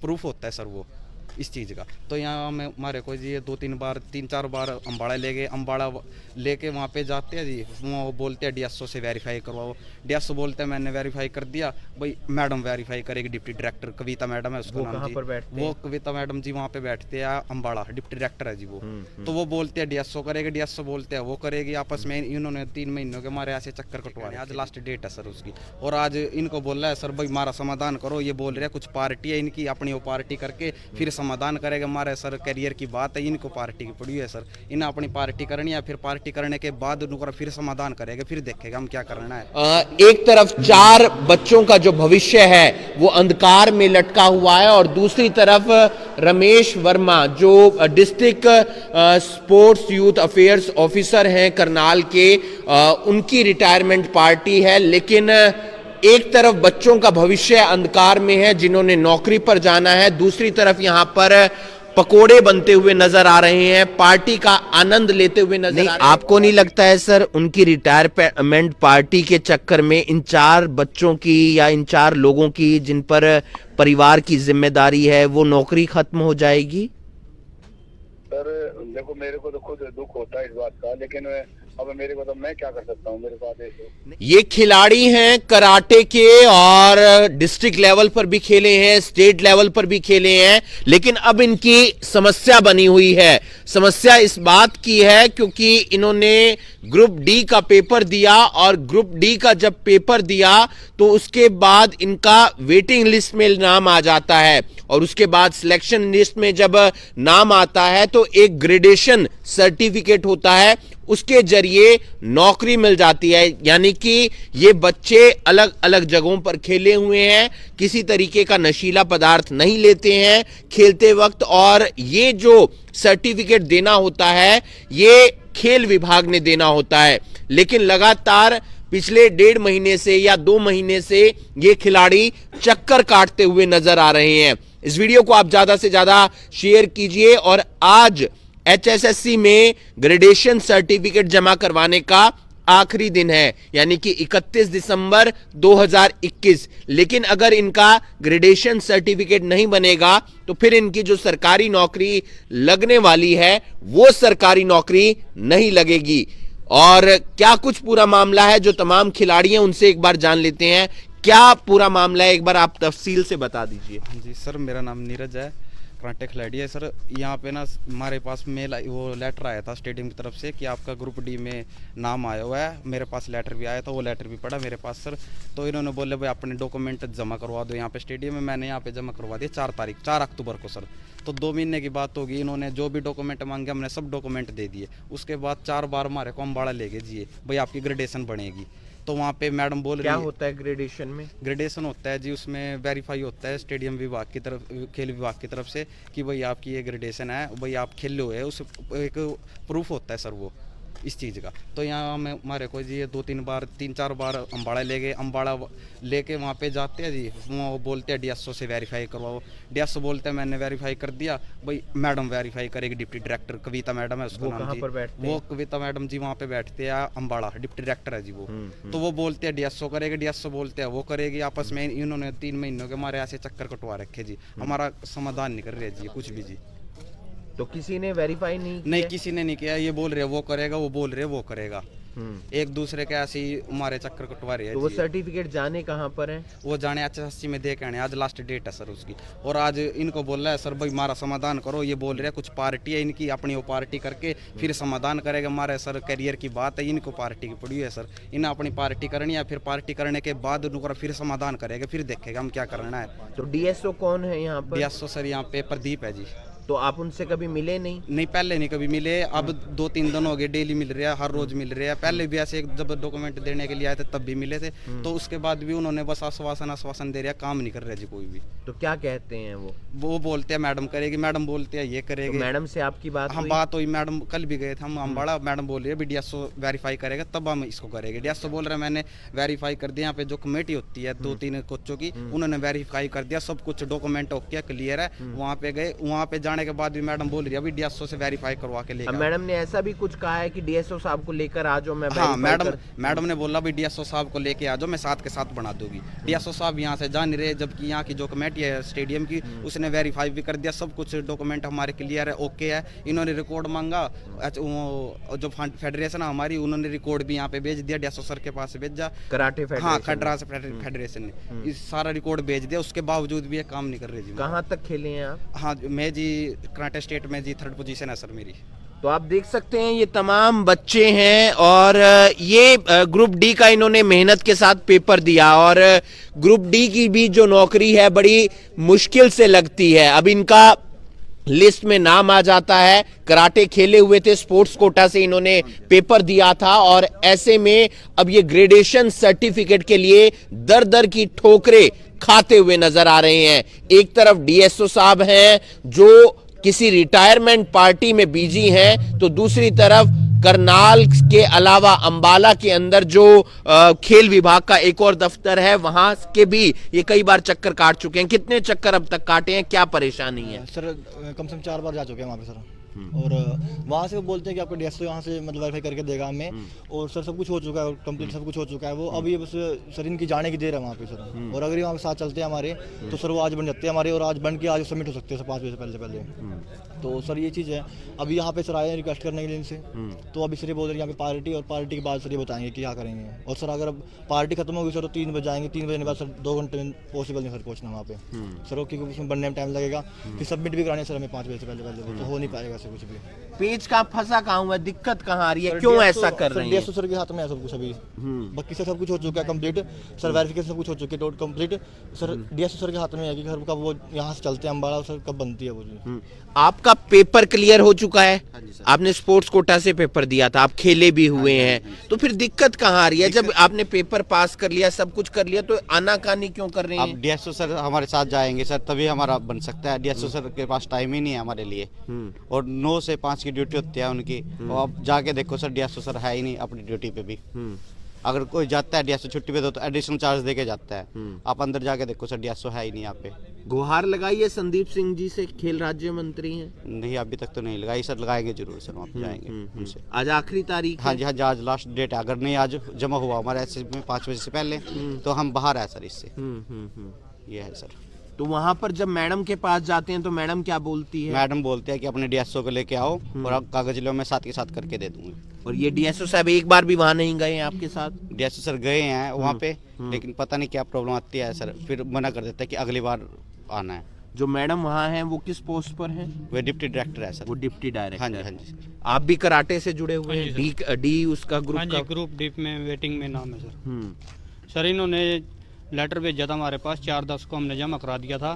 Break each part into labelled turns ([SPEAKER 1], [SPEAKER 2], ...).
[SPEAKER 1] Proof होता है sir वो इस चीज़ का। तो यहाँ में हमारे को जी ये 3-4 बार अम्बाड़ा ले गए, अम्बाड़ा लेके वहाँ पे जाते हैं जी, वो बोलते हैं डीएसओ से वेरीफाई करवाओ। डीएसओ बोलते हैं मैंने वेरीफाई कर दिया, भाई मैडम वेरीफाई करेगी, डिप्टी डायरेक्टर कविता मैडम है उसका नाम जी। वो कविता मैडम जी वहाँ पे बैठते हैं अम्बाड़ा, डिप्टी डायरेक्टर है जी वो। तो वो बोलते हैं डीएसओ करेगी, डीएसओ बोलते हैं वो करेगी। आपस में इन्होंने 3 महीनों के हमारे ऐसे चक्कर कटवा रहे हैं। आज लास्ट डेट है सर उसकी, और आज इनको बोला है सर भाई हमारा समाधान करो। ये बोल रहे हैं कुछ पार्टी है इनकी, अपनी वो पार्टी करके फिर समाधान करेगा। हमारे सर करियर की बात है, इनको पार्टी की पड़ी है सर, इन्हें अपनी पार्टी करनी है, फिर पार्टी करने के बाद उनका फिर समाधान करेगा, फिर देखेगा हम क्या करना है।
[SPEAKER 2] एक तरफ 4 बच्चों का जो भविष्य है वो अंधकार में लटका हुआ है, और दूसरी तरफ रमेश वर्मा जो district sports youth affairs officer हैं करनाल के, उनकी रिटायरमेंट पार्टी है। लेकिन एक तरफ बच्चों का भविष्य अंधकार में है जिन्होंने नौकरी पर जाना है, दूसरी तरफ यहां पर पकोड़े बनते हुए नजर आ रहे हैं, पार्टी का आनंद लेते हुए नजर आ रहे हैं। आपको नहीं लगता है सर उनकी रिटायरमेंट पार्टी के चक्कर में इन 4 बच्चों की या इन 4 लोगों की जिन पर परिवार की जिम्मेदारी है वो नौकरी खत्म हो जाएगी?
[SPEAKER 3] सर देखो मेरे को तो खुद दुख होता है इस बात का, लेकिन अब मेरे को तो मैं क्या कर सकता हूँ, मेरे पास
[SPEAKER 2] ये खिलाड़ी हैं कराटे के, और डिस्ट्रिक्ट लेवल पर भी खेले हैं, स्टेट लेवल पर भी खेले हैं, लेकिन अब इनकी समस्या बनी हुई है। समस्या इस बात की है क्योंकि इन्होंने ग्रुप डी का पेपर दिया, और ग्रुप डी का जब पेपर दिया तो उसके बाद इनका वेटिंग लिस्ट में नाम आ जाता है, और उसके बाद सिलेक्शन लिस्ट में जब नाम आता है तो एक ग्रेडेशन सर्टिफिकेट होता है, उसके जरिए नौकरी मिल जाती है। यानी कि ये बच्चे अलग अलग जगहों पर खेले हुए हैं, किसी तरीके का नशीला पदार्थ नहीं लेते हैं खेलते वक्त, और ये जो सर्टिफिकेट देना होता है ये खेल विभाग ने देना होता है। लेकिन लगातार पिछले 1.5 महीने से या 2 महीने से ये खिलाड़ी चक्कर काटते हुए नजर आ रहे हैं। इस वीडियो को आप ज्यादा से ज्यादा शेयर कीजिए, और आज HSSC में ग्रेडेशन सर्टिफिकेट जमा करवाने का आखिरी दिन है, यानी कि 31 दिसंबर 2021। लेकिन अगर इनका ग्रेडेशन सर्टिफिकेट नहीं बनेगा तो फिर इनकी जो सरकारी नौकरी लगने वाली है वो सरकारी नौकरी नहीं लगेगी। और क्या कुछ पूरा मामला है जो तमाम खिलाड़ी हैं उनसे एक बार जान लेते हैं। क्या पूरा मामला है, एक बार आप तफसील से बता दीजिए।
[SPEAKER 1] जी सर, मेरा नाम नीरज है, कराटे खिलाड़ी है सर। यहाँ पे ना हमारे पास मेल वो लेटर आया था स्टेडियम की तरफ से कि आपका ग्रुप डी में नाम आया हुआ है। मेरे पास लेटर भी आया था, वो लेटर भी पड़ा मेरे पास सर। तो इन्होंने बोले भाई अपने डॉक्यूमेंट जमा करवा दो यहाँ पे स्टेडियम में। मैंने यहाँ पे जमा करवा दिया 4 अक्टूबर को सर। तो 2 महीने की बात होगी, इन्होंने जो भी डॉक्यूमेंट मांगे हमने सब डॉक्यूमेंट दे दिए। उसके बाद 4 बार हमारे को अम्बाड़ा ले गए जी, भाई आपकी ग्रेडेशन बनेगी। तो वहाँ पे मैडम बोल रही है,
[SPEAKER 2] क्या होता है ग्रेडेशन में?
[SPEAKER 1] ग्रेडेशन होता है जी, उसमें वेरीफाई होता है स्टेडियम विभाग की तरफ, खेल विभाग की तरफ से कि भाई आपकी ये ग्रेडेशन है, भाई आप खेले हुए हैं, उस एक प्रूफ होता है सर वो इस चीज़ का। तो यहाँ में हमारे को जी ये 3-4 बार अम्बाड़ा ले गए, अम्बाड़ा लेके वहाँ पे जाते हैं जी, वो बोलते हैं डीएसओ से वेरीफाई करवाओ। डीएसओ बोलते हैं मैंने वेरीफाई कर दिया, भाई मैडम वेरीफाई करेगी, डिप्टी डायरेक्टर कविता मैडम है उसका नाम जी। वो कविता मैडम जी वहाँ पे बैठते हैं अम्बाड़ा, डिप्टी डायरेक्टर है जी वो। तो वो बोलते हैं डीएसओ करेगी, डीएसओ बोलते हैं वो करेगी। आपस में इन्होंने 3 महीनों के हमारे ऐसे चक्कर कटवा रखे जी, हमारा समाधान नहीं कर रहे जी कुछ भी जी।
[SPEAKER 2] तो किसी ने वेरीफाई नहीं किया?
[SPEAKER 1] नहीं, किसी ने नहीं किया। ये बोल रहे वो करेगा, वो बोल रहे वो करेगा, एक दूसरे के ऐसे ही हमारे चक्कर कटवा रहे हैं।
[SPEAKER 2] तो वो सर्टिफिकेट जाने कहाँ पर है?
[SPEAKER 1] वो जाने HSSC में दे के आने, आज लास्ट डेट है सर उसकी। और आज इनको बोल रहा है सर भाई हमारा समाधान करो। ये बोल रहे हैं कुछ पार्टी है इनकी, अपनी वो पार्टी करके फिर समाधान करेगा। हमारे सर करियर की बात है, इनको पार्टी की पड़ी है सर, इन्हें अपनी पार्टी करनी है, फिर पार्टी करने के बाद उनका फिर समाधान करेगा, फिर देखेगा हम क्या करना है।
[SPEAKER 2] तो डीएसओ कौन है यहाँ पर?
[SPEAKER 1] डीएसओ सर यहाँ पे प्रदीप है जी।
[SPEAKER 2] तो आप उनसे कभी मिले नहीं?
[SPEAKER 1] नहीं, पहले नहीं कभी मिले, अब 2-3 दिन हो गए डेली मिल रहे हैं, हर रोज मिल रहे हैं। पहले भी ऐसे जब डॉक्यूमेंट देने के लिए आए थे तब भी मिले थे, तो उसके बाद भी उन्होंने बस आश्वासन दे रहा, काम नहीं कर रहे जी कोई भी।
[SPEAKER 2] तो क्या कहते हैं
[SPEAKER 1] वो बोलते हैं मैडम करेगी, मैडम बोलते हैं ये करेगी।
[SPEAKER 2] तो मैडम से आपकी बात
[SPEAKER 1] हाँ, बात हुई, मैडम कल भी गए थे हम अम्बाड़ा, मैडम बोल रही है डीएसओ वेरीफाई करेगा तब हम इसको करेंगे। डीएसओ बोल रहे हैं मैंने वेरीफाई कर दिया, यहाँ पे जो कमेटी होती है 2-3 कोचों की, उन्होंने वेरीफाई कर दिया, सब कुछ डॉक्यूमेंट ओके क्लियर है। वहाँ पे गए, वहाँ पे जाने के बाद भी मैडम बोल रही है अभी डीएसओ से वेरीफाई करवा के लेकर।
[SPEAKER 2] मैडम ने ऐसा भी कुछ कहा है कि डीएसओ साहब को लेकर आ जाओ, मैं
[SPEAKER 1] हाँ,
[SPEAKER 2] verify
[SPEAKER 1] मैडम ने बोला भी डीएसओ साहब को लेके आ जाओ, मैं साथ के साथ बना दूंगी। डीएसओ साहब यहाँ से जा नहीं रहे, जबकि यहाँ की जो कमेटी है स्टेडियम की उसने वेरीफाई भी कर दिया, सब कुछ डॉक्यूमेंट हमारे क्लियर है, ओके है। इन्होंने रिकॉर्ड मांगा, जो फेडरेशन है हमारी, उन्होंने रिकॉर्ड भी यहाँ पे भेज दिया, डीएसओ सर के पास भेजा,
[SPEAKER 2] कराटे
[SPEAKER 1] हाँ
[SPEAKER 2] फेडरेशन
[SPEAKER 1] फेडरेशन ने इस सारा रिकॉर्ड भेज दिया, उसके बावजूद भी ये काम नहीं कर रही जी।
[SPEAKER 2] कहाँ तक खेले हैं आप?
[SPEAKER 1] हाँ मैं जी कराटे स्टेट में जी 3rd पोजीशन है सर मेरी।
[SPEAKER 2] तो आप देख सकते हैं ये तमाम बच्चे हैं और ये ग्रुप डी का इन्होंने मेहनत के साथ पेपर दिया और ग्रुप डी की भी जो नौकरी है बड़ी मुश्किल से लगती है। अब इनका लिस्ट में नाम आ जाता है, कराटे खेले हुए थे, स्पोर्ट्स कोटा से इन्होंने पेपर दिया था और ऐसे में अब ये ग्रेडेशन सर्टिफिकेट के लिए दर दर की ठोकरें खाते हुए नजर आ रहे हैं। एक तरफ डीएसओ साहब हैं जो किसी रिटायरमेंट पार्टी में बिजी हैं, तो दूसरी तरफ करनाल के अलावा अंबाला के अंदर जो खेल विभाग का एक और दफ्तर है वहां के भी ये कई बार चक्कर काट चुके हैं। कितने चक्कर अब तक काटे हैं, क्या परेशानी है?
[SPEAKER 4] सर कम से कम 4 बार जा चुके हैं वहाँ पे सर। और वहाँ से वो बोलते हैं कि आपको डीएसओ यहाँ से मतलब वेरीफाई करके देगा हमें, और सर सब कुछ हो चुका है, कंप्लीट सब कुछ हो चुका है। वो अब ये बस सर इनकी जाने की देर है वहाँ पे सर। और अगर ये वहाँ पे साथ चलते हैं हमारे तो सर वो आज बन जाते हैं हमारे, और आज बन के आज सबमिट हो सकते हैं सर 5 बजे से पहले। तो सर ये चीज़ है। अभी यहाँ पे सर आए हैं रिक्वेस्ट करने के लिए इनसे, तो अभी सर ये बोल रहे हैं यहाँ पे पार्टी, और पार्टी के बाद सर ये बताएंगे कि क्या करेंगे। और सर अगर अब पार्टी खत्म होगी सर तो 3 बजे आएंगे, 3 बजे के बाद सर 2 घंटे में पॉसिबल नहीं सर पहुँचना वहाँ पे सर, क्योंकि उसमें बनने में टाइम लगेगा, फिर सबमिट भी कराने सर हमें 5 बजे से पहले, तो हो नहीं पाएगा सर कुछ भी।
[SPEAKER 2] पेज का फंसा कहाँ हुआ, दिक्कत कहाँ आ रही है, क्यों ऐसा कर रहे हैं?
[SPEAKER 4] डीएसओ सर के हाथ में है सब कुछ अभी, बाकी सर सब कुछ हो चुका है कंप्लीट सर, वेरिफिकेशन सब कुछ हो चुकी है total complete sir. DSO sir के हाथ में है कि घर कब वो यहाँ से चलते हैं अम्बाड़ा सर, कब बनती है वो।
[SPEAKER 2] आपका पेपर क्लियर हो चुका है, आपने स्पोर्ट्स कोटा से पेपर दिया था, आप खेले भी हुए हैं, तो फिर दिक्कत कहाँ आ रही है? जब आपने पेपर पास कर लिया, सब कुछ कर लिया, तो आनाकानी क्यों कर रहे हैं?
[SPEAKER 5] अब डीएसओ सर हमारे साथ जाएंगे सर तभी हमारा बन सकता है। डीएसओ सर के पास टाइम ही नहीं है हमारे लिए, और 9 से 5 की ड्यूटी होती है उनकी। और अब जाके देखो सर डीएसओ सर है ही नहीं अपनी ड्यूटी पे भी। अगर कोई जाता है डीएसओ छुट्टी पे तो एडिशनल चार्ज देके जाता है। आप अंदर जाके देखो सर डीएसओ है ही नहीं यहाँ पे।
[SPEAKER 2] गुहार लगाई है संदीप सिंह जी से, खेल राज्य मंत्री हैं?
[SPEAKER 5] नहीं अभी तक तो नहीं लगाई सर, लगाएंगे जरूर सर, वहाँ पे जाएंगे उनसे।
[SPEAKER 2] आज आखिरी तारीख
[SPEAKER 5] हाँ जी, हाँ जी, आज लास्ट डेट है। अगर नहीं आज जमा हुआ हमारे ऐसे में 5 बजे से पहले तो हम बाहर है सर इससे। ये है सर।
[SPEAKER 2] तो वहाँ पर जब मैडम के पास जाते हैं तो मैडम क्या बोलती है?
[SPEAKER 5] मैडम बोलते हैं कि अपने डीएसओ को लेके आओ और आप कागज लो, मैं साथ के साथ करके दे दूंगी।
[SPEAKER 2] और ये डीएसओ साहब एक बार भी वहाँ नहीं गए हैं आपके साथ?
[SPEAKER 5] डीएसओ सर गए हैं वहाँ पे, लेकिन पता नहीं क्या प्रॉब्लम आती है सर, फिर मना कर देता है कि अगली बार आना है।
[SPEAKER 2] जो मैडम वहाँ हैं वो किस पोस्ट पर हैं?
[SPEAKER 5] वो डिप्टी डायरेक्टर है सर।
[SPEAKER 2] वो डिप्टी डायरेक्टर।
[SPEAKER 5] हाँ जी, हाँ जी।
[SPEAKER 2] आप भी कराटे से जुड़े हुए हैं? डी उसका ग्रुप
[SPEAKER 6] हाँ
[SPEAKER 2] का?
[SPEAKER 6] जी, ग्रुप डी में वेटिंग में नाम है सर। सर इन्होंने लेटर भेजा था हमारे पास, 4/10 को हमने जमा करा दिया था,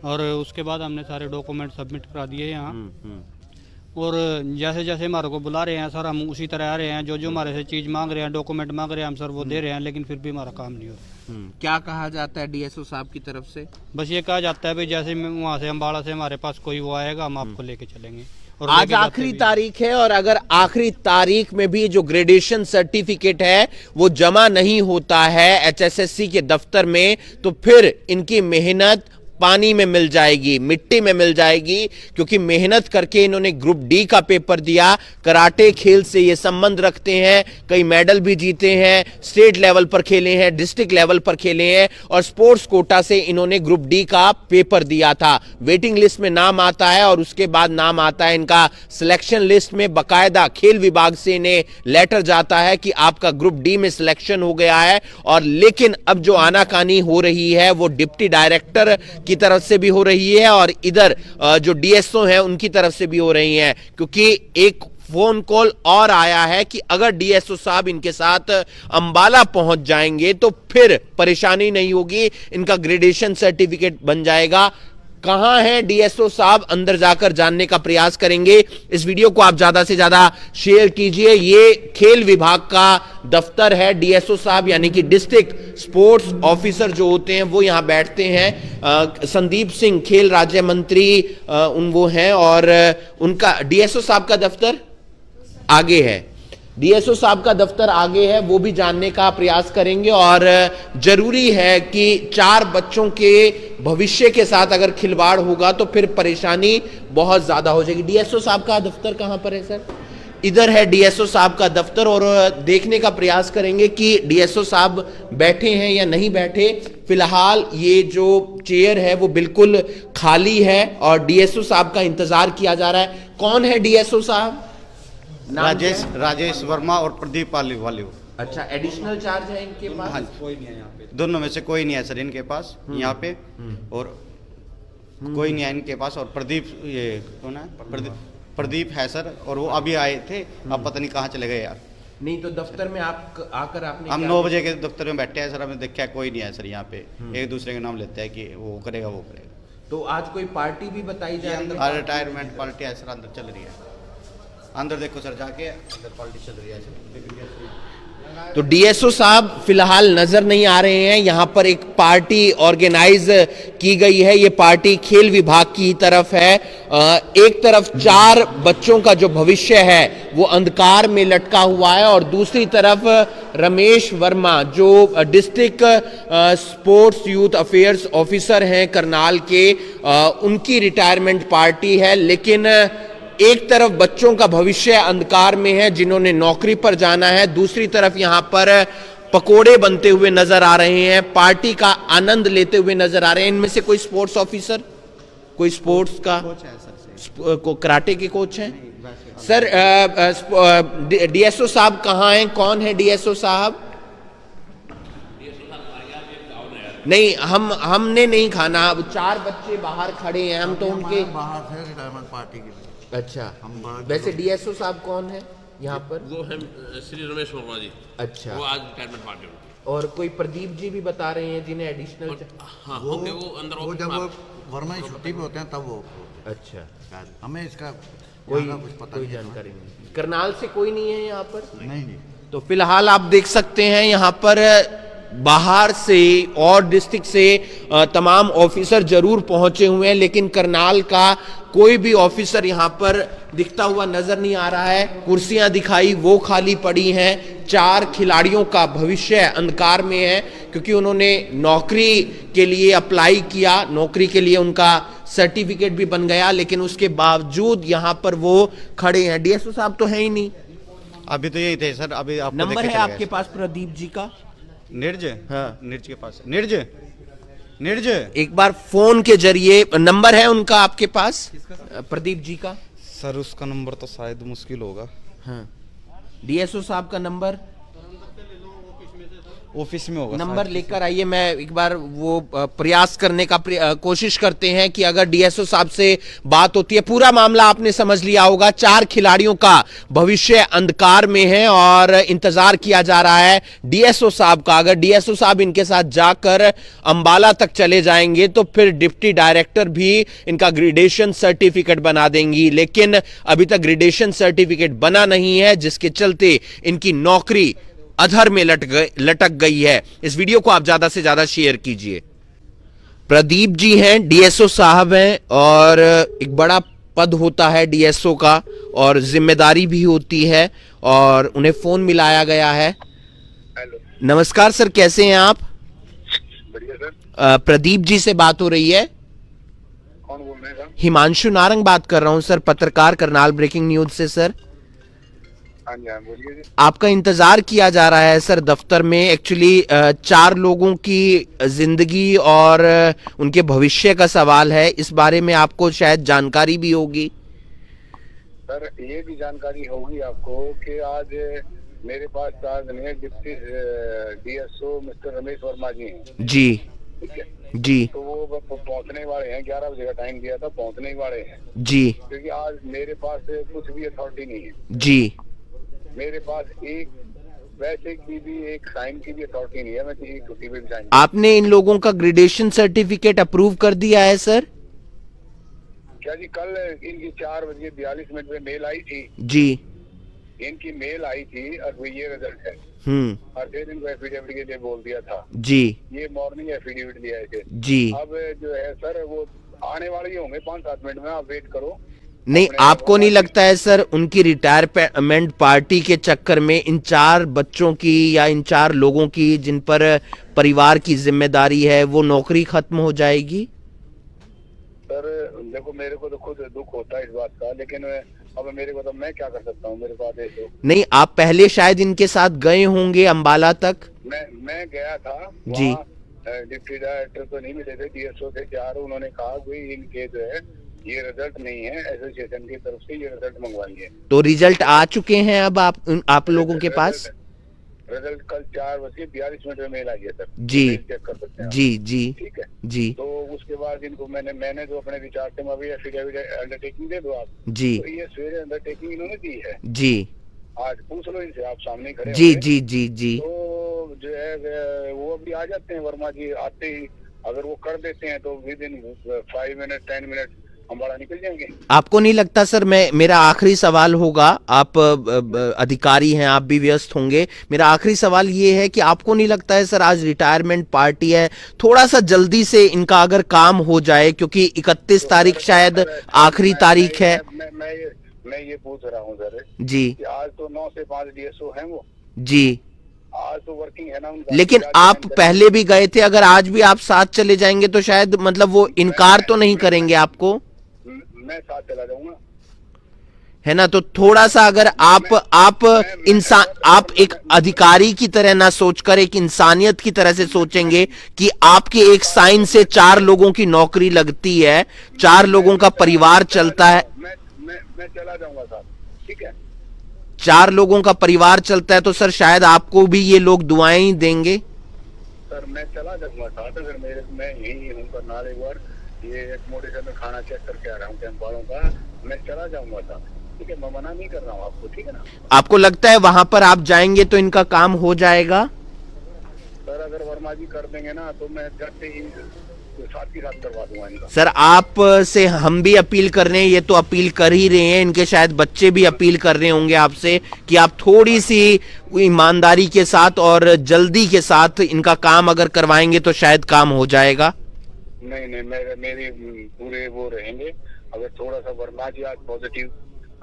[SPEAKER 6] और उसके बाद हमने सारे डॉक्यूमेंट सबमिट करा दिए यहाँ। और जैसे जैसे हमारे को बुला रहे हैं सर, हम उसी तरह आ रहे हैं, जो जो हमारे से चीज़ मांग रहे हैं, डॉक्यूमेंट मांग रहे हैं हम सर वो दे रहे हैं, लेकिन फिर भी हमारा काम नहीं हो रहा।
[SPEAKER 2] क्या कहा जाता है डीएसओ साहब की तरफ से?
[SPEAKER 6] बस ये कहा जाता है भाई जैसे वहाँ से अम्बाड़ा से हमारे पास कोई वो आएगा हम आपको लेके चलेंगे। और
[SPEAKER 2] आज
[SPEAKER 6] लेके जाते
[SPEAKER 2] आखिरी
[SPEAKER 6] भी।
[SPEAKER 2] तारीख है, और अगर आखिरी तारीख में भी जो ग्रेडेशन सर्टिफिकेट है वो जमा नहीं होता है एचएसएससी के दफ्तर में, तो फिर इनकी मेहनत पानी में मिल जाएगी, मिट्टी में मिल जाएगी, क्योंकि मेहनत करके इन्होंने ग्रुप डी का पेपर दिया। कराटे खेल से ये संबंध रखते हैं, कई मेडल भी जीते हैं, स्टेट लेवल पर खेले हैं, डिस्ट्रिक्ट लेवल पर खेले हैं, और स्पोर्ट्स कोटा से इन्होंने ग्रुप डी का पेपर दिया था। वेटिंग लिस्ट में नाम आता है और उसके बाद नाम आता है इनका सिलेक्शन लिस्ट में। बकायदा खेल विभाग से इन्हें लेटर जाता है कि आपका ग्रुप डी में सिलेक्शन हो गया है। और लेकिन अब जो आनाकानी हो रही है वो डिप्टी डायरेक्टर की तरफ से भी हो रही है, और इधर जो डीएसओ हैं उनकी तरफ से भी हो रही है, क्योंकि एक फोन कॉल और आया है कि अगर डीएसओ साहब इनके साथ अंबाला पहुंच जाएंगे तो फिर परेशानी नहीं होगी, इनका ग्रेडेशन सर्टिफिकेट बन जाएगा। कहां है डीएसओ साहब, अंदर जाकर जानने का प्रयास करेंगे। इस वीडियो को आप ज्यादा से ज्यादा शेयर कीजिए। ये खेल विभाग का दफ्तर है। डीएसओ साहब यानी कि डिस्ट्रिक्ट स्पोर्ट्स ऑफिसर जो होते हैं वो यहां बैठते हैं। संदीप सिंह खेल राज्य मंत्री वो हैं, और उनका डीएसओ साहब का दफ्तर आगे है। डीएसओ साहब का दफ्तर आगे है, वो भी जानने का प्रयास करेंगे। और जरूरी है कि 4 बच्चों के भविष्य के साथ अगर खिलवाड़ होगा तो फिर परेशानी बहुत ज्यादा हो जाएगी। डीएसओ साहब का दफ्तर कहां पर है सर? इधर है डीएसओ साहब का दफ्तर, और देखने का प्रयास करेंगे कि डीएसओ साहब बैठे हैं या नहीं बैठे। फिलहाल ये जो चेयर है वो बिल्कुल खाली है और डीएसओ साहब का इंतजार किया जा रहा है। कौन है डीएसओ साहब? नाम क्या है?
[SPEAKER 5] राजेश वर्मा और प्रदीप वाली।
[SPEAKER 2] अच्छा, एडिशनल चार्ज है इनके पास?
[SPEAKER 5] हाँ, कोई नहीं है यहाँ पे, दोनों में से कोई नहीं है सर इनके पास यहाँ पे, और कोई नहीं है इनके पास। और प्रदीप, ये कौन है? प्रदीप है सर, और वो अभी आए थे, अब पता नहीं कहाँ चले गए यार।
[SPEAKER 2] नहीं तो दफ्तर में आप आकर आपने
[SPEAKER 5] हम
[SPEAKER 2] क्या
[SPEAKER 5] 9 बजे के दफ्तर में बैठे हैं सर, हमने देखा कोई नहीं है सर यहाँ पे। एक दूसरे के नाम लेते हैं कि वो करेगा वो करेगा।
[SPEAKER 2] तो आज कोई पार्टी भी बताई जा रही है?
[SPEAKER 5] रिटायरमेंट पार्टी है सर, अंदर चल रही है। अंदर देखो सर, जाके अंदर पार्टी चल रही है सर।
[SPEAKER 2] तो डीएसओ साहब फिलहाल नजर नहीं आ रहे हैं। यहां पर एक पार्टी ऑर्गेनाइज की गई है, ये पार्टी खेल विभाग की तरफ है। एक तरफ 4 बच्चों का जो भविष्य है वो अंधकार में लटका हुआ है, और दूसरी तरफ रमेश वर्मा जो district sports youth affairs officer हैं करनाल के, उनकी रिटायरमेंट पार्टी है। लेकिन एक तरफ बच्चों का भविष्य अंधकार में है जिन्होंने नौकरी पर जाना है, दूसरी तरफ यहां पर पकोड़े बनते हुए नजर आ रहे हैं, पार्टी का आनंद लेते हुए नजर आ रहे हैं। इनमें से कोई स्पोर्ट्स ऑफिसर, कोई स्पोर्ट्स का को कराटे के कोच हैं सर? डीएसओ साहब कहाँ हैं? कौन है डीएसओ साहब? नहीं, हमने नहीं खाना। अब 4 बच्चे बाहर खड़े हैं, हम तो उनके
[SPEAKER 7] बाहर से रिटायरमेंट पार्टी के लिए।
[SPEAKER 2] अच्छा, वैसे डीएसओ साहब कौन है यहाँ पर?
[SPEAKER 8] वो है श्री रमेश वर्मा जी।
[SPEAKER 2] अच्छा,
[SPEAKER 8] वो आज रिटायरमेंट पार्टी होगी।
[SPEAKER 2] और कोई प्रदीप जी भी बता रहे हैं जिन्हें एडिशनल
[SPEAKER 8] हाँ होंगे, वो अंदर
[SPEAKER 7] वो जब वो वर्मा छुट्टी पे होते हैं तब वो।
[SPEAKER 2] अच्छा,
[SPEAKER 7] हमें इसका
[SPEAKER 2] कोई
[SPEAKER 7] कुछ पता
[SPEAKER 2] कोई
[SPEAKER 7] नहीं।
[SPEAKER 2] जानकारी नहीं। करनाल से कोई नहीं है यहाँ पर?
[SPEAKER 7] नहीं।
[SPEAKER 2] तो फिलहाल आप देख सकते हैं यहाँ पर बाहर से और डिस्ट्रिक्ट से तमाम ऑफिसर जरूर पहुंचे हुए हैं, लेकिन करनाल का कोई भी ऑफिसर यहाँ पर दिखता हुआ नजर नहीं आ रहा है। कुर्सियां दिखाई, वो खाली पड़ी हैं। 4 खिलाड़ियों का भविष्य अंधकार में है क्योंकि उन्होंने नौकरी के लिए अप्लाई किया, नौकरी के लिए उनका सर्टिफिकेट भी बन गया, लेकिन उसके बावजूद यहाँ पर वो खड़े हैं। डीएसओ साहब तो है ही नहीं।
[SPEAKER 5] अभी तो यही थे सर। अभी आपको
[SPEAKER 2] नंबर
[SPEAKER 5] देख के
[SPEAKER 2] है
[SPEAKER 5] चले गए
[SPEAKER 2] आपके
[SPEAKER 5] सर।
[SPEAKER 2] पास प्रदीप जी का?
[SPEAKER 5] निर्ज?
[SPEAKER 2] हाँ,
[SPEAKER 5] निर्ज के पास। निर्ज
[SPEAKER 2] एक बार फोन के जरिए नंबर है उनका आपके पास, प्रदीप जी का?
[SPEAKER 1] सर उसका नंबर तो शायद मुश्किल होगा।
[SPEAKER 2] हाँ, डीएसओ साहब का नंबर
[SPEAKER 1] ऑफिस में होगा।
[SPEAKER 2] नंबर लेकर आइए। मैं एक बार वो प्रयास करने का कोशिश करते हैं कि अगर डीएसओ साहब से बात होती है। पूरा मामला आपने समझ लिया होगा। 4 खिलाड़ियों का भविष्य अंधकार में है और इंतजार किया जा रहा है डीएसओ साहब का। अगर डीएसओ साहब इनके साथ जाकर अंबाला तक चले जाएंगे तो फिर डिप्टी डायरेक्टर भी इनका ग्रेडेशन सर्टिफिकेट बना देंगी, लेकिन अभी तक ग्रेडेशन सर्टिफिकेट बना नहीं है, जिसके चलते इनकी नौकरी अधर में लटक गई है। इस वीडियो को आप ज्यादा से ज्यादा शेयर कीजिए। प्रदीप जी हैं, डीएसओ साहब हैं, और एक बड़ा पद होता है डीएसओ का और जिम्मेदारी भी होती है, और उन्हें फोन मिलाया गया है।
[SPEAKER 3] हेलो,
[SPEAKER 2] नमस्कार सर, कैसे हैं आप?
[SPEAKER 3] बढ़िया सर।
[SPEAKER 2] प्रदीप जी से बात हो रही है?
[SPEAKER 3] कौन बोल रहे हैं सर?
[SPEAKER 2] हिमांशु नारंग बात कर रहा हूं सर, पत्रकार, करनाल ब्रेकिंग न्यूज से सर।
[SPEAKER 3] हाँ जी, हाँ बोलिए जी।
[SPEAKER 2] आपका इंतजार किया जा रहा है सर दफ्तर में। एक्चुअली 4 लोगों की जिंदगी और उनके भविष्य का सवाल है। इस बारे में आपको शायद जानकारी भी होगी।
[SPEAKER 3] सर ये भी जानकारी होगी आपको कि आज मेरे पास आज नहीं, deputy DSO mister Ramesh Verma ji हैं।
[SPEAKER 2] जी
[SPEAKER 3] ठीक है,
[SPEAKER 2] जी
[SPEAKER 3] तो वो पहुंचने वाले हैं। 11 बजे का टाइम दिया था, पहुंचने ही वाले हैं।
[SPEAKER 2] जी
[SPEAKER 3] क्योंकि आज मेरे पास कुछ भी अथॉरिटी नहीं है।
[SPEAKER 2] जी
[SPEAKER 3] मेरे पास एक वैसे की भी, एक साइन की भी अथॉरिटी नहीं है। मैं किसी छुट्टी पे भी साइन।
[SPEAKER 2] आपने इन लोगों का ग्रेडेशन सर्टिफिकेट अप्रूव कर दिया है सर?
[SPEAKER 3] क्या जी? कल इनकी 4:42 पे मेल आई थी।
[SPEAKER 2] जी,
[SPEAKER 3] इनकी मेल आई थी और ये रिजल्ट है। और फिर इनको एफिडेविट के लिए बोल दिया था।
[SPEAKER 2] जी
[SPEAKER 3] ये मॉर्निंग एफिडेविट दिया है।
[SPEAKER 2] जी
[SPEAKER 3] अब जो है सर वो आने वाले ही होंगे 5-7 मिनट में, आप वेट करो।
[SPEAKER 2] नहीं, आपको नहीं लगता है सर उनकी रिटायरमेंट पार्टी के चक्कर में इन 4 बच्चों की या इन 4 लोगों की जिन पर परिवार की जिम्मेदारी है वो नौकरी खत्म हो जाएगी?
[SPEAKER 3] सर देखो, मेरे को तो खुद दुख होता है इस बात का, लेकिन अब मेरे को तो मैं क्या कर सकता हूँ, मेरे को आदेश दो।
[SPEAKER 2] नहीं, आप पहले शायद इनके साथ गए होंगे अंबाला तक।
[SPEAKER 3] मैं गया था
[SPEAKER 2] जी।
[SPEAKER 3] डिप्टी डायरेक्टर तो नहीं मिले थे, डीएसओ थे 4। उन्होंने कहा कि इनके जो है ये रिजल्ट नहीं है, एसोसिएशन की तरफ से ये रिजल्ट मंगवाइए।
[SPEAKER 2] तो रिजल्ट आ चुके हैं अब आप लोगों के पास?
[SPEAKER 3] रिजल्ट कल 4:42 में मेल आई है सर।
[SPEAKER 2] जी
[SPEAKER 3] चेक कर सकते हैं
[SPEAKER 2] जी जी
[SPEAKER 3] ठीक है
[SPEAKER 2] जी
[SPEAKER 3] तो उसके बाद इनको मैंने जो अपने विचार से अभी एफिडेविट अंडरटेकिंग दे दो आप।
[SPEAKER 2] जी
[SPEAKER 3] तो ये सवेरे अंडरटेकिंग इन्होंने दी है,
[SPEAKER 2] जी
[SPEAKER 3] आज पूछ लो इनसे, आप सामने खड़े
[SPEAKER 2] जी
[SPEAKER 3] होंगे।
[SPEAKER 2] जी जी जी
[SPEAKER 3] तो जो है वो अभी आ जाते हैं वर्मा जी, आते ही अगर वो कर देते हैं तो विद इन 5 मिनट 10 मिनट अम्बाड़ा निकल जाएंगे।
[SPEAKER 2] आपको नहीं लगता सर, मेरा आखिरी सवाल होगा, आप अधिकारी हैं, आप भी व्यस्त होंगे, मेरा आखिरी सवाल ये है कि आपको नहीं लगता है सर आज रिटायरमेंट पार्टी है, थोड़ा सा जल्दी से इनका अगर काम हो जाए, क्योंकि 31 तारीख शायद आखिरी तारीख है।
[SPEAKER 3] मैं ये पूछ रहा हूँ सर
[SPEAKER 2] जी
[SPEAKER 3] कि आज तो 9 से 5 डीएसओ हैं वो,
[SPEAKER 2] जी,
[SPEAKER 3] आज तो वर्किंग है ना उनका।
[SPEAKER 2] लेकिन आप पहले भी गए थे, अगर आज भी आप साथ चले जाएंगे तो शायद मतलब वो इनकार तो नहीं करेंगे आपको?
[SPEAKER 3] मैं साथ चला जाऊंगा,
[SPEAKER 2] है ना? तो थोड़ा सा अगर आप इंसान, आप एक अधिकारी की तरह ना सोचकर एक इंसानियत की तरह से सोचेंगे कि आपके एक साइन से 4 लोगों की नौकरी लगती है, 4 लोगों का परिवार चलता है।
[SPEAKER 3] मैं चला जाऊंगा साथ, ठीक है?
[SPEAKER 2] 4 लोगों का परिवार चलता है तो सर शायद आपको भी ये लोग दुआएं ही देंगे।
[SPEAKER 3] सर मैं चला जाऊंगा साथ, अगर मैं यही हूँ करनाल, एक बार ये एकोमोडेशन में खाना चेक करके आ रहा हूँ कैंप वालों का, मैं चला जाऊंगा साथ, ठीक है? मैं मना नहीं कर रहा हूँ आपको, ठीक है ना?
[SPEAKER 2] आपको लगता है वहां पर आप जाएंगे तो इनका काम हो जाएगा?
[SPEAKER 3] सर अगर वर्मा जी कर देंगे ना तो मैं जाते ही साथ ही साथ करवा दूंगा इनका।
[SPEAKER 2] सर आप से हम भी अपील कर रहे हैं, ये तो अपील कर ही रहे हैं, इनके शायद बच्चे भी अपील कर रहे होंगे आपसे कि आप थोड़ी सी ईमानदारी के साथ और जल्दी के साथ इनका काम अगर करवाएंगे तो शायद काम हो जाएगा।
[SPEAKER 3] नहीं मेरे पूरे वो रहेंगे, अगर थोड़ा सा वर्मा जी आज पॉजिटिव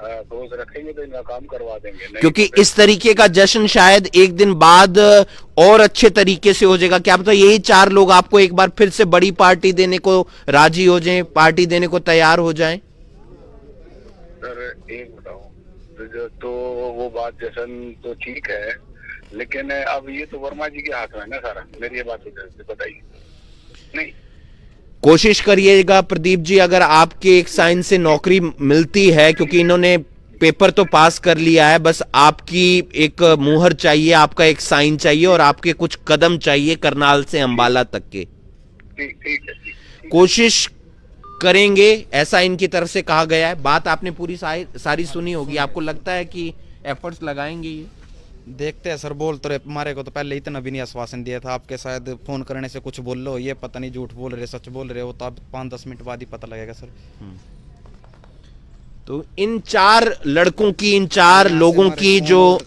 [SPEAKER 3] रोज रखेंगे तो इनका काम करवा देंगे।
[SPEAKER 2] क्योंकि इस तरीके का जश्न शायद एक दिन बाद और अच्छे तरीके से हो जाएगा। क्या पता यही 4 लोग आपको एक बार फिर से बड़ी पार्टी देने को राजी हो जाएं, पार्टी देने को तैयार हो जाएं।
[SPEAKER 3] सर एक बताओ, तो वो बात जशन तो ठीक है, लेकिन अब ये तो वर्मा जी के हाथ में है ना सारा, मेरी ये बात बताइए। नहीं,
[SPEAKER 2] कोशिश करिएगा प्रदीप जी, अगर आपके एक साइन से नौकरी मिलती है, क्योंकि इन्होंने पेपर तो पास कर लिया है, बस आपकी एक मुहर चाहिए, आपका एक साइन चाहिए और आपके कुछ कदम चाहिए करनाल से अंबाला तक के।
[SPEAKER 3] ठीक है।
[SPEAKER 2] कोशिश करेंगे, ऐसा इनकी तरफ से कहा गया है। बात आपने पूरी सारी सुनी होगी, आपको लगता है कि एफर्ट्स लगाएंगे ये?
[SPEAKER 1] देखते हैं सर, बोल तो रहे, हमारे को तो पहले इतना भी नहीं आश्वासन दिया था, आपके शायद फोन करने से कुछ बोल लो, ये पता नहीं झूठ बोल रहे सच बोल रहे हो, तो अब 5-10 मिनट बाद ही पता लगेगा सर। तो
[SPEAKER 2] इन 4 लड़कों की, इन 4 लोगों की जो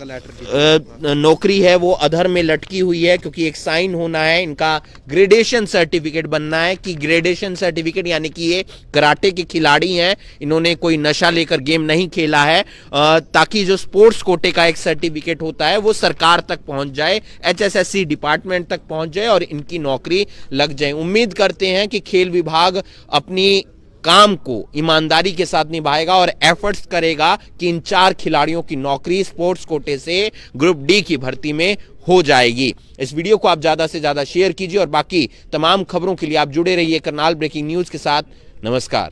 [SPEAKER 2] नौकरी है वो अधर में लटकी हुई है, क्योंकि एक साइन होना है, इनका ग्रेडेशन सर्टिफिकेट बनना है, कि ग्रेडेशन सर्टिफिकेट यानी कि ये कराटे के खिलाड़ी हैं, इन्होंने कोई नशा लेकर गेम नहीं खेला है, ताकि जो स्पोर्ट्स कोटे का एक सर्टिफिकेट होता है वो सरकार तक पहुंच जाए, HSSC डिपार्टमेंट तक पहुंच जाए और इनकी नौकरी लग जाए। उम्मीद करते हैं कि खेल विभाग अपनी काम को ईमानदारी के साथ निभाएगा और एफर्ट्स करेगा कि इन 4 खिलाड़ियों की नौकरी स्पोर्ट्स कोटे से ग्रुप डी की भर्ती में हो जाएगी। इस वीडियो को आप ज्यादा से ज्यादा शेयर कीजिए और बाकी तमाम खबरों के लिए आप जुड़े रहिए करनाल ब्रेकिंग न्यूज के साथ। नमस्कार।